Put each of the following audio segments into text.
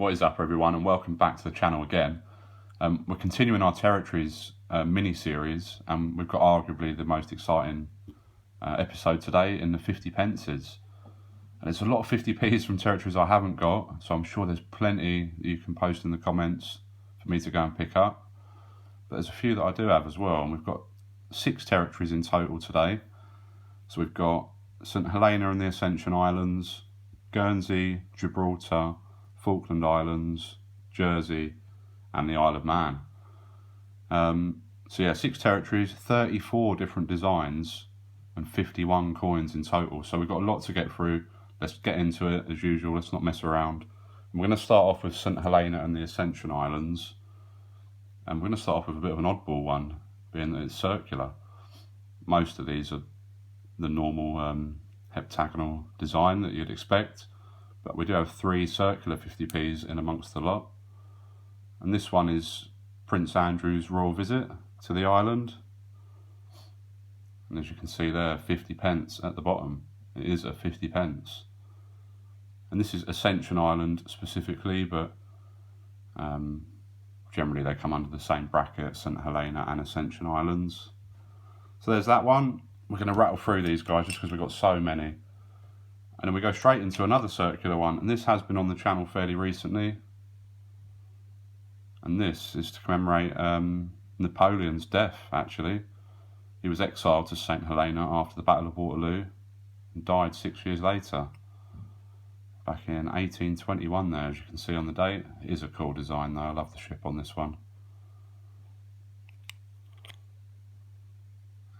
What is up, everyone, and welcome back to the channel again. We're continuing our Territories mini-series, and we've got arguably the most exciting episode today in the 50 pences. And there's a lot of 50p's from Territories I haven't got, so I'm sure there's plenty that you can post in the comments for me to go and pick up. But there's a few that I do have as well, and we've got 6 territories in total today. So we've got St Helena and the Ascension Islands, Guernsey, Gibraltar, Falkland Islands, Jersey, and the Isle of Man. So yeah, 6 territories, 34 different designs, and 51 coins in total. So we've got a lot to get through. Let's get into it as usual. Let's not mess around. We're going to start off with St Helena and the Ascension Islands. And we're going to start off with a bit of an oddball one, being that it's circular. Most of these are the normal heptagonal design that you'd expect. But we do have 3 circular 50p's in amongst the lot. And this one is Prince Andrew's royal visit to the island. And as you can see there, 50 pence at the bottom. It is a 50 pence. And this is Ascension Island specifically, but generally they come under the same bracket, St Helena and Ascension Islands. So there's that one. We're going to rattle through these guys just because we've got so many. And then we go straight into another circular one, and this has been on the channel fairly recently. And this is to commemorate Napoleon's death, actually. He was exiled to St Helena after the Battle of Waterloo and died 6 years later. Back in 1821 there, as you can see on the date. It is a cool design though, I love the ship on this one.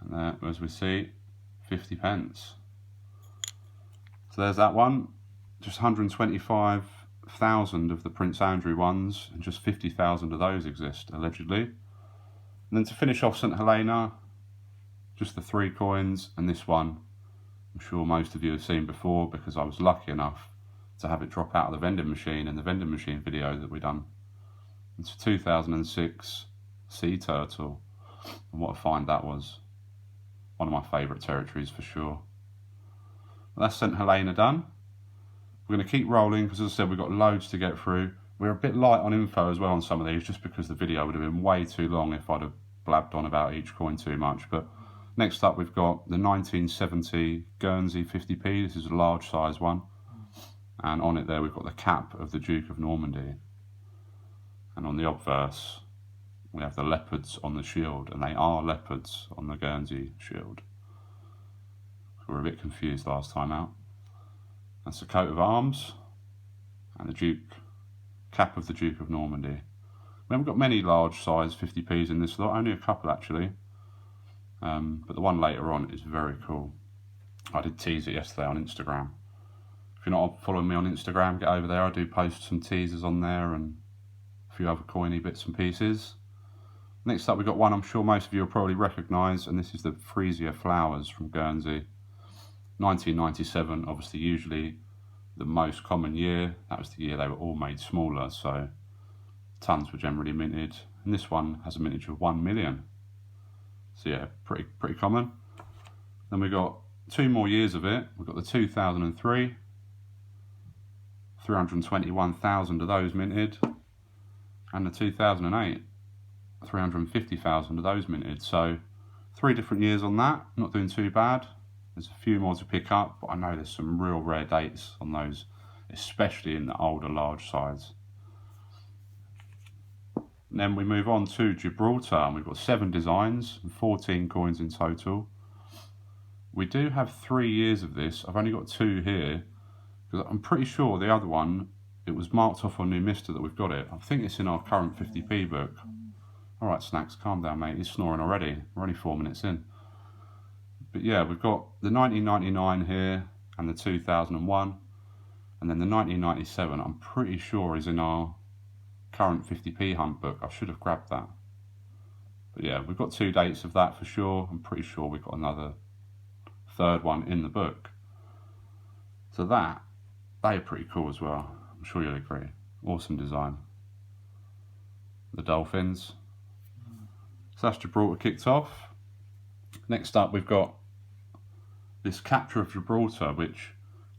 And there, as we see, 50 pence. So there's that one, just 125,000 of the Prince Andrew ones, and just 50,000 of those exist, allegedly. And then to finish off St Helena, just the 3 coins, and this one, I'm sure most of you have seen before because I was lucky enough to have it drop out of the vending machine in the vending machine video that we done. It's a 2006 sea turtle, and what a find that was. One of my favourite territories for sure. Well, that's St Helena done. We're going to keep rolling because, as I said, we've got loads to get through. We're a bit light on info as well on some of these, just because the video would have been way too long if I'd have blabbed on about each coin too much. But next up, we've got the 1970 Guernsey 50p. This is a large size one. And on it there, we've got the cap of the Duke of Normandy. And on the obverse, we have the leopards on the shield, and they are leopards on the Guernsey shield. We were a bit confused last time out. That's the coat of arms and the cap of the Duke of Normandy. We haven't got many large size 50p's in this lot, only a couple actually. But the one later on is very cool. I did tease it yesterday on Instagram. If you're not following me on Instagram, get over there. I do post some teasers on there and a few other coiny bits and pieces. Next up, we've got one I'm sure most of you will probably recognise, and this is the Freesia flowers from Guernsey. 1997, obviously usually the most common year. That was the year they were all made smaller, so tons were generally minted. And this one has a mintage of 1 million. So yeah, pretty common. Then we've got 2 more years of it. We've got the 2003, 321,000 of those minted, and the 2008, 350,000 of those minted. So 3 different years on that, not doing too bad. There's a few more to pick up, but I know there's some real rare dates on those, especially in the older large size. And then we move on to Gibraltar, and we've got 7 designs and 14 coins in total. We do have 3 years of this. I've only got 2 here, because I'm pretty sure the other one, it was marked off on New Mister that we've got it. I think it's in our current 50p book. Alright, Snacks, calm down, mate. He's snoring already. We're only 4 minutes in. But yeah, we've got the 1999 here and the 2001, and then the 1997 I'm pretty sure is in our current 50p hunt book. I should have grabbed that. But yeah, we've got 2 dates of that for sure. I'm pretty sure we've got another 3rd one in the book. So they are pretty cool as well. I'm sure you'll agree. Awesome design. The dolphins. So that's Gibraltar kicked off. Next up, we've got this capture of Gibraltar, which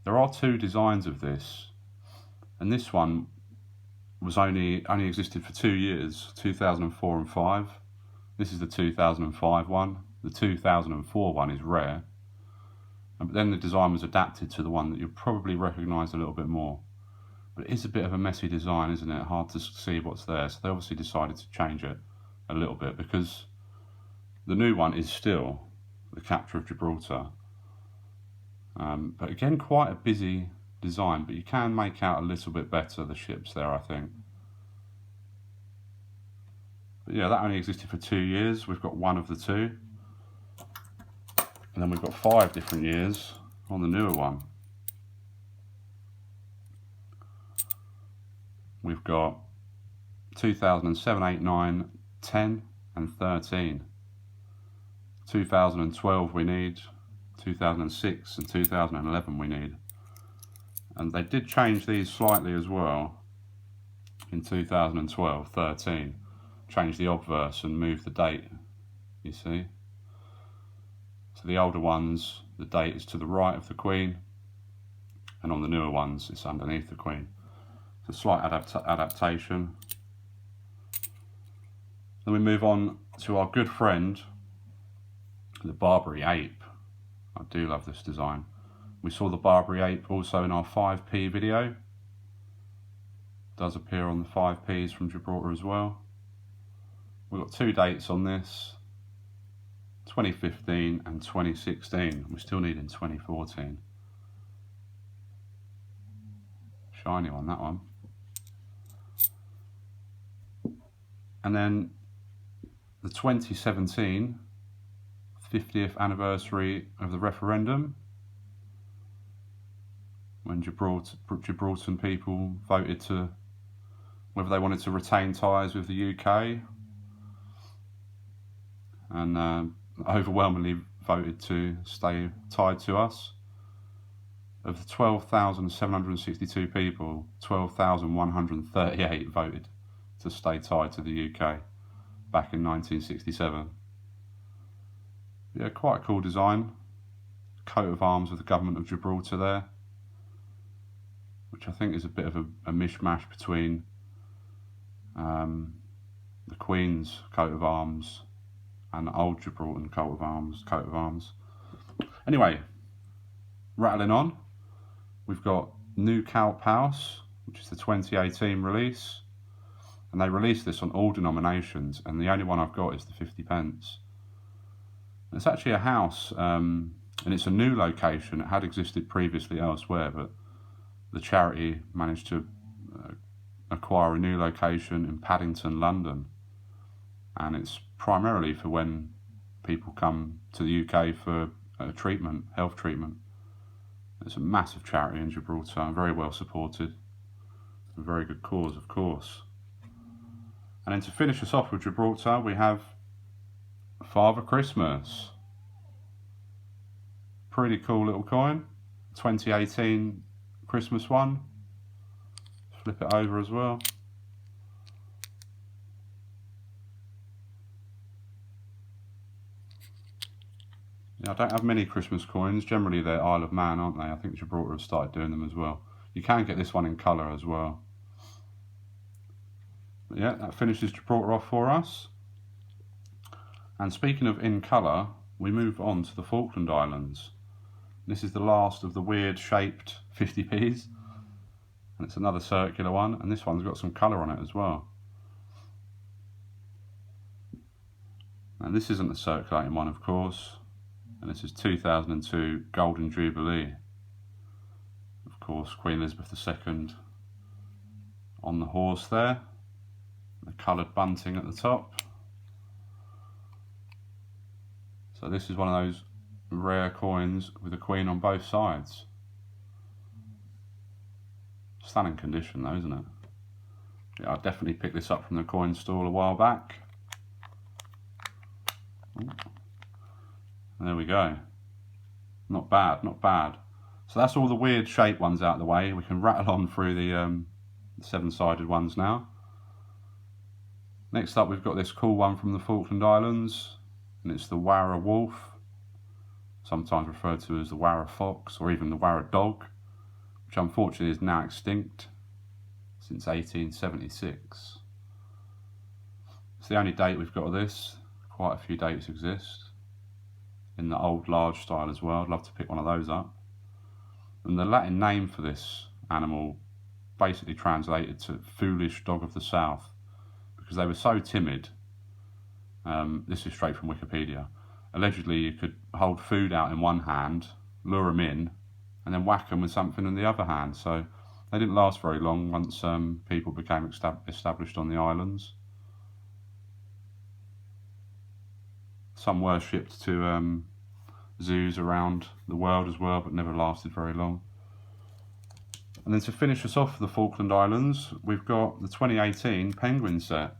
there are 2 designs of this, and this one was only existed for 2 years, 2004 and 5. This is the 2005 one. The 2004 one is rare. But then the design was adapted to the one that you'll probably recognise a little bit more. But it is a bit of a messy design, isn't it? Hard to see what's there. So they obviously decided to change it a little bit, because the new one is still the capture of Gibraltar. But again, quite a busy design, but you can make out a little bit better the ships there, I think. But yeah, that only existed for 2 years. We've got one of the two. And then we've got 5 different years on the newer one. We've got 2007, 8, 9, 10 and 13. 2012 we need, 2006 and 2011 we need. And they did change these slightly as well in 2012, 13. Change the obverse and move the date, you see. So the older ones, the date is to the right of the Queen, and on the newer ones it's underneath the Queen. It's a slight adaptation. Then we move on to our good friend, the Barbary Ape. I do love this design. We saw the Barbary Ape also in our 5p video. It does appear on the 5p's from Gibraltar as well. We've got 2 dates on this, 2015 and 2016. We're still needing 2014. Shiny one, that one. And then the 2017 50th anniversary of the referendum, when Gibraltar people voted to whether they wanted to retain ties with the UK, and overwhelmingly voted to stay tied to us. Of the 12,762 people, 12,138 voted to stay tied to the UK back in 1967. Yeah, quite a cool design. Coat of arms of the government of Gibraltar there, which I think is a bit of a mishmash between the Queen's coat of arms and the old Gibraltar coat of arms. Anyway, rattling on, we've got New Calp House, which is the 2018 release, and they released this on all denominations, and the only one I've got is the 50 pence. It's actually a house, and it's a new location. It had existed previously elsewhere, but the charity managed to acquire a new location in Paddington, London, and it's primarily for when people come to the UK for treatment, health treatment. It's a massive charity in Gibraltar, very well supported, a very good cause, of course. And then to finish us off with Gibraltar, we have Father Christmas. Pretty cool little coin. 2018 Christmas one. Flip it over as well. Yeah, I don't have many Christmas coins. Generally they're Isle of Man, aren't they? I think Gibraltar have started doing them as well. You can get this one in colour as well. But yeah, that finishes Gibraltar off for us. And speaking of in colour, we move on to the Falkland Islands. This is the last of the weird shaped 50p's. And it's another circular one, and this one's got some colour on it as well. And this isn't a circulating one, of course. And this is 2002 Golden Jubilee. Of course, Queen Elizabeth II on the horse there. The coloured bunting at the top. So this is one of those rare coins with the Queen on both sides. Stunning condition though, isn't it? Yeah, I definitely picked this up from the coin stall a while back. Ooh. And there we go. Not bad, not bad. So that's all the weird shaped ones out of the way. We can rattle on through the 7-sided ones now. Next up we've got this cool one from the Falkland Islands, and it's the Werewolf, sometimes referred to as the Werewolf or even the Werewolf, which unfortunately is now extinct. This since 1876. It's the only date we've got of this. Quite a few dates exist in the old large style as well. I'd love to pick one of those up. And the Latin name for this animal basically translated to foolish dog of the south, because they were so timid. This is straight from Wikipedia. Allegedly, you could hold food out in one hand, lure them in, and then whack them with something in the other hand. So they didn't last very long once people became established on the islands. Some were shipped to zoos around the world as well, but never lasted very long. And then to finish us off for the Falkland Islands, we've got the 2018 penguin set.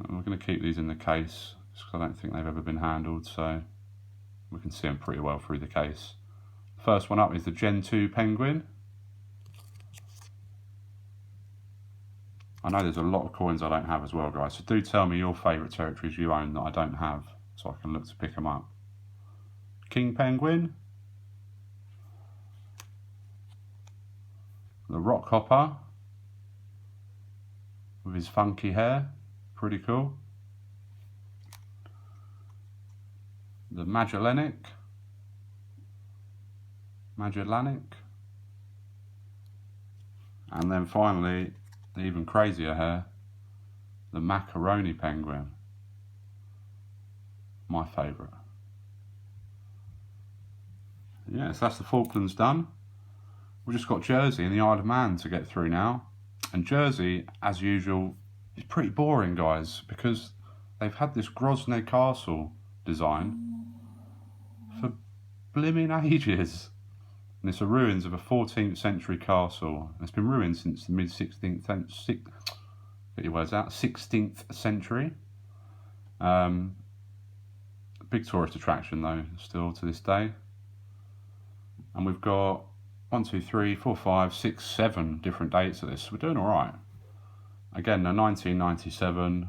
And we're going to keep these in the case, just because I don't think they've ever been handled, so we can see them pretty well through the case. First one up is the Gen 2 penguin. I know there's a lot of coins I don't have as well, guys, so do tell me your favourite territories you own that I don't have, so I can look to pick them up. King penguin. The rock hopper with his funky hair, pretty cool. The Magellanic, and then finally, the even crazier hair, the macaroni penguin, my favourite. Yeah, so that's the Falklands done. We've just got Jersey and the Isle of Man to get through now. And Jersey, as usual, is pretty boring, guys, because they've had this Grosvenor Castle design for blimmin' ages. And it's the ruins of a 14th century castle. It's been ruined since the mid-16th century. Get your words out. 16th century. Big tourist attraction, though, still to this day. And we've got 1, 2, 3, 4, 5, 6, 7 different dates of this. We're doing all right. Again, the 1997,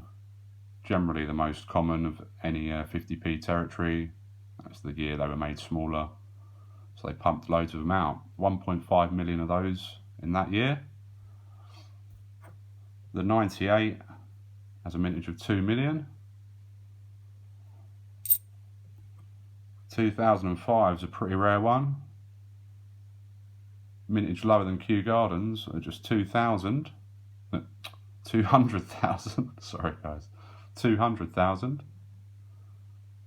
generally the most common of any 50p territory. That's the year they were made smaller. So they pumped loads of them out. 1.5 million of those in that year. The 98 has a mintage of 2 million. 2005 is a pretty rare one. Mintage lower than Kew Gardens at just 200,000. Sorry guys, 200,000.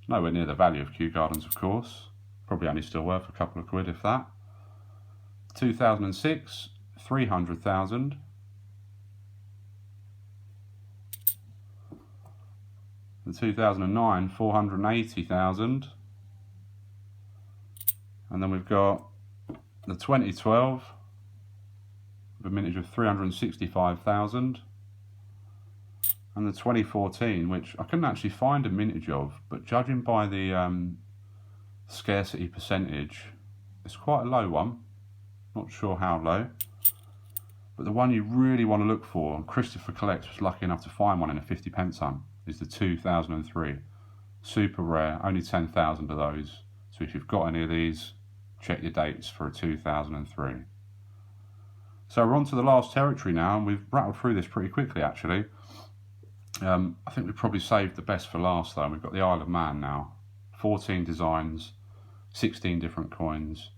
Nowhere near the value of Kew Gardens, of course. Probably only still worth a couple of quid, if that. 2006, 300,000. In 2009, 480,000. And then we've got the 2012 with a mintage of 365,000. And the 2014, which I couldn't actually find a mintage of, but judging by the scarcity percentage, it's quite a low one. Not sure how low. But the one you really want to look for, and Christopher Collects was lucky enough to find one in a 50p hunt, is the 2003. Super rare, only 10,000 of those. So if you've got any of these, check your dates for a 2003. So we're on to the last territory now, and we've rattled through this pretty quickly actually. I think we've probably saved the best for last though. We've got the Isle of Man now. 14 designs, 16 different coins.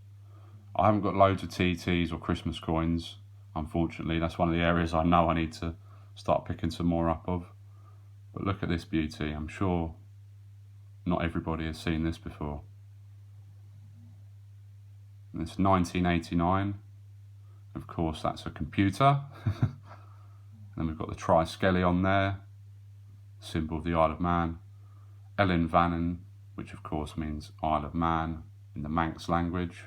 I haven't got loads of TTs or Christmas coins, unfortunately. That's one of the areas I know I need to start picking some more up of. But look at this beauty. I'm sure not everybody has seen this before. And it's 1989. Of course, that's a computer. And then we've got the Triskele on there, symbol of the Isle of Man. Ellen Vannon, which of course means Isle of Man in the Manx language.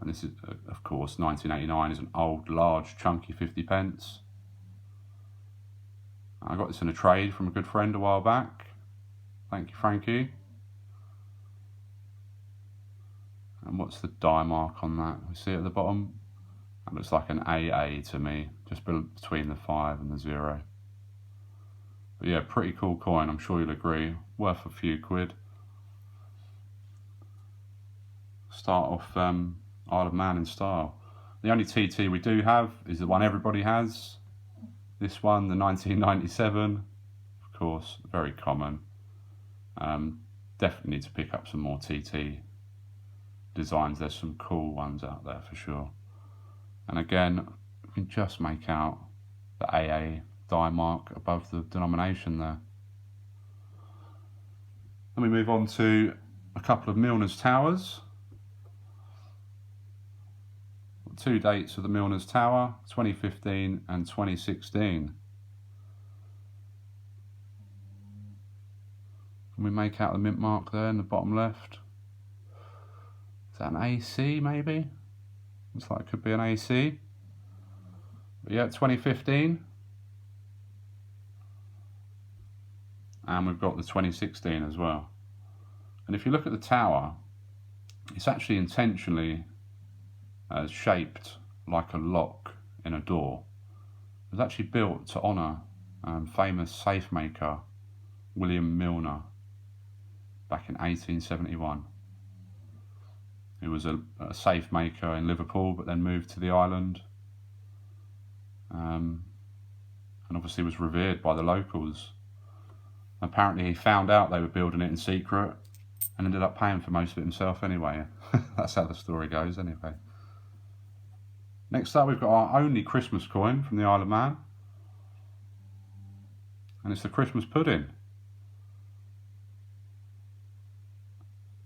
And this is, of course, 1989 is an old, large, chunky 50p. I got this in a trade from a good friend a while back. Thank you, Frankie. And what's the die mark on that? We see it at the bottom? That looks like an AA to me, just between the 5 and the 0. But yeah, pretty cool coin, I'm sure you'll agree. Worth a few quid. Start off Isle of Man in style. The only TT we do have is the one everybody has. This one, the 1997, of course, very common. Definitely need to pick up some more TT designs. There's some cool ones out there for sure. And again, you can just make out the AA die mark above the denomination there. Then we move on to a couple of Milners Towers. Two dates of the Milners Tower, 2015 and 2016. Can we make out the mint mark there in the bottom left? Is that an AC maybe? Looks like it could be an AC. But yeah, 2015. And we've got the 2016 as well. And if you look at the tower, it's actually intentionally shaped like a lock in a door. It was actually built to honour famous safe maker William Milner back in 1871. He was a safe maker in Liverpool, but then moved to the island, and obviously was revered by the locals. Apparently he found out they were building it in secret and ended up paying for most of it himself anyway. That's how the story goes anyway. Next up, we've got our only Christmas coin from the Isle of Man, and it's the Christmas pudding.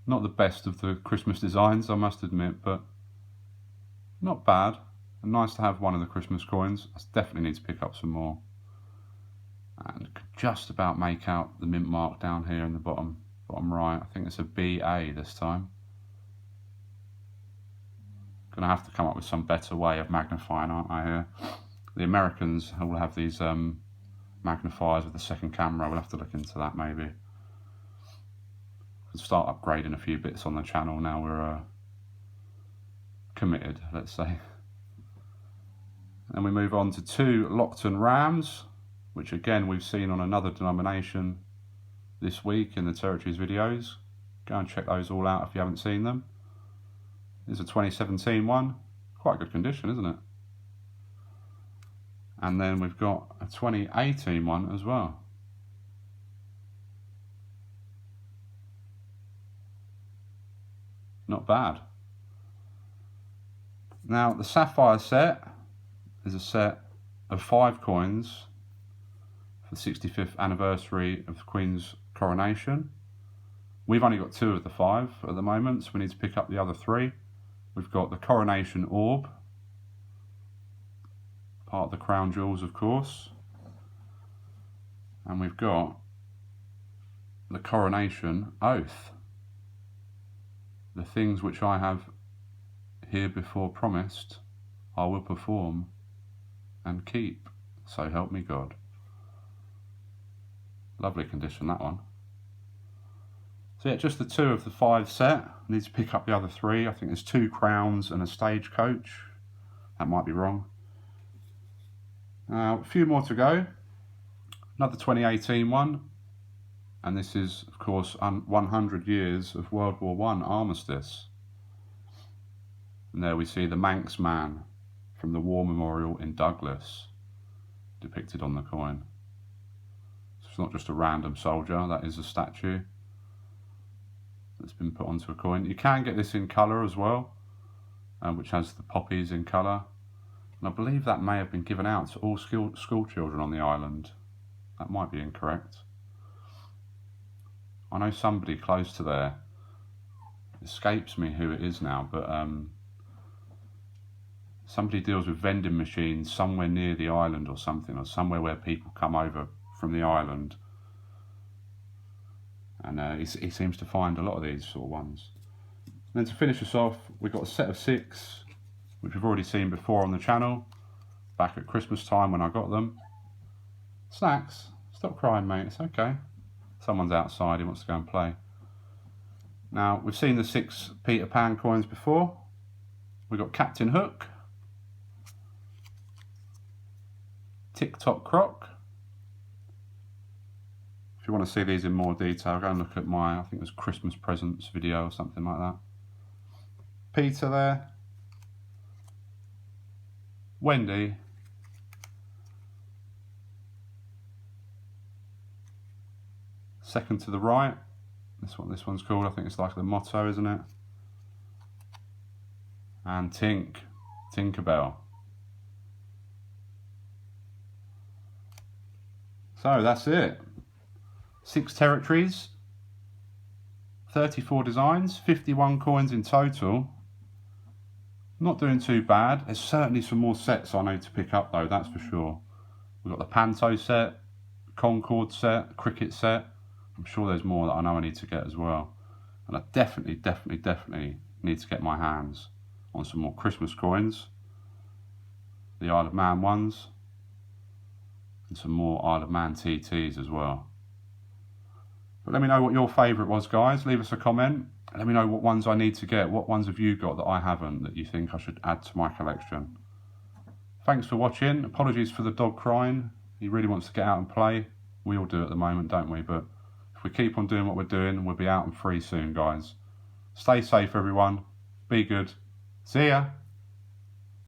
Not the best of the Christmas designs, I must admit, but not bad. And nice to have one of the Christmas coins. I definitely need to pick up some more. And could just about make out the mint mark down here in the bottom right. I think it's a BA this time. Gonna have to come up with some better way of magnifying, aren't I here? The Americans all have these magnifiers with the second camera. We'll have to look into that maybe. We'll start upgrading a few bits on the channel now we're committed, let's say. And we move on to two Lockton Rams, which again we've seen on another denomination this week in the Territories videos. Go and check those all out if you haven't seen them. This is a 2017 one. Quite good condition, isn't it? And then we've got a 2018 one as well. Not bad. Now the Sapphire Set is a set of 5 coins for the 65th anniversary of the Queen's coronation. We've only got 2 of the 5 at the moment, so we need to pick up the other 3. We've got the coronation orb, part of the crown jewels of course, and we've got the coronation oath. The things which I have herebefore promised, I will perform and keep, so help me God. Lovely condition, that one. So yeah, just the 2 of the 5 set. I need to pick up the other 3. I think there's 2 crowns and a stagecoach. That might be wrong. A few more to go. Another 2018 one. And this is, of course, 100 years of World War I armistice. And there we see the Manx Man from the War Memorial in Douglas, depicted on the coin. So it's not just a random soldier, that is a statue that's been put onto a coin. You can get this in colour as well, which has the poppies in colour. And I believe that may have been given out to all school children on the island. That might be incorrect. I know somebody close to there, escapes me who it is now, but somebody deals with vending machines somewhere near the island or something, or somewhere where people come over from the island. And he seems to find a lot of these sort of ones. And then to finish us off, we've got a set of 6, which we've already seen before on the channel, back at Christmas time when I got them. Snacks, stop crying mate, it's okay. Someone's outside, he wants to go and play. Now, we've seen the 6 Peter Pan coins before. We've got Captain Hook, Tick-Tock Croc. If you want to see these in more detail, go and look at my, I think it was Christmas presents video or something like that. Peter there. Wendy. Second to the right. That's what this one's called. I think it's like the motto, isn't it? And Tink. Tinkerbell. So that's it. 6 territories. 34 designs. 51 coins in total. Not doing too bad. There's certainly some more sets I need to pick up though, that's for sure. We've got the Panto set, Concord set, Cricket set. I'm sure there's more that I know I need to get as well. And I definitely need to get my hands on some more Christmas coins. The Isle of Man ones. And some more Isle of Man TTs as well. But let me know what your favourite was, guys. Leave us a comment. Let me know what ones I need to get. What ones have you got that I haven't that you think I should add to my collection? Thanks for watching. Apologies for the dog crying. He really wants to get out and play. We all do at the moment, don't we? But if we keep on doing what we're doing, we'll be out and free soon, guys. Stay safe, everyone. Be good. See ya.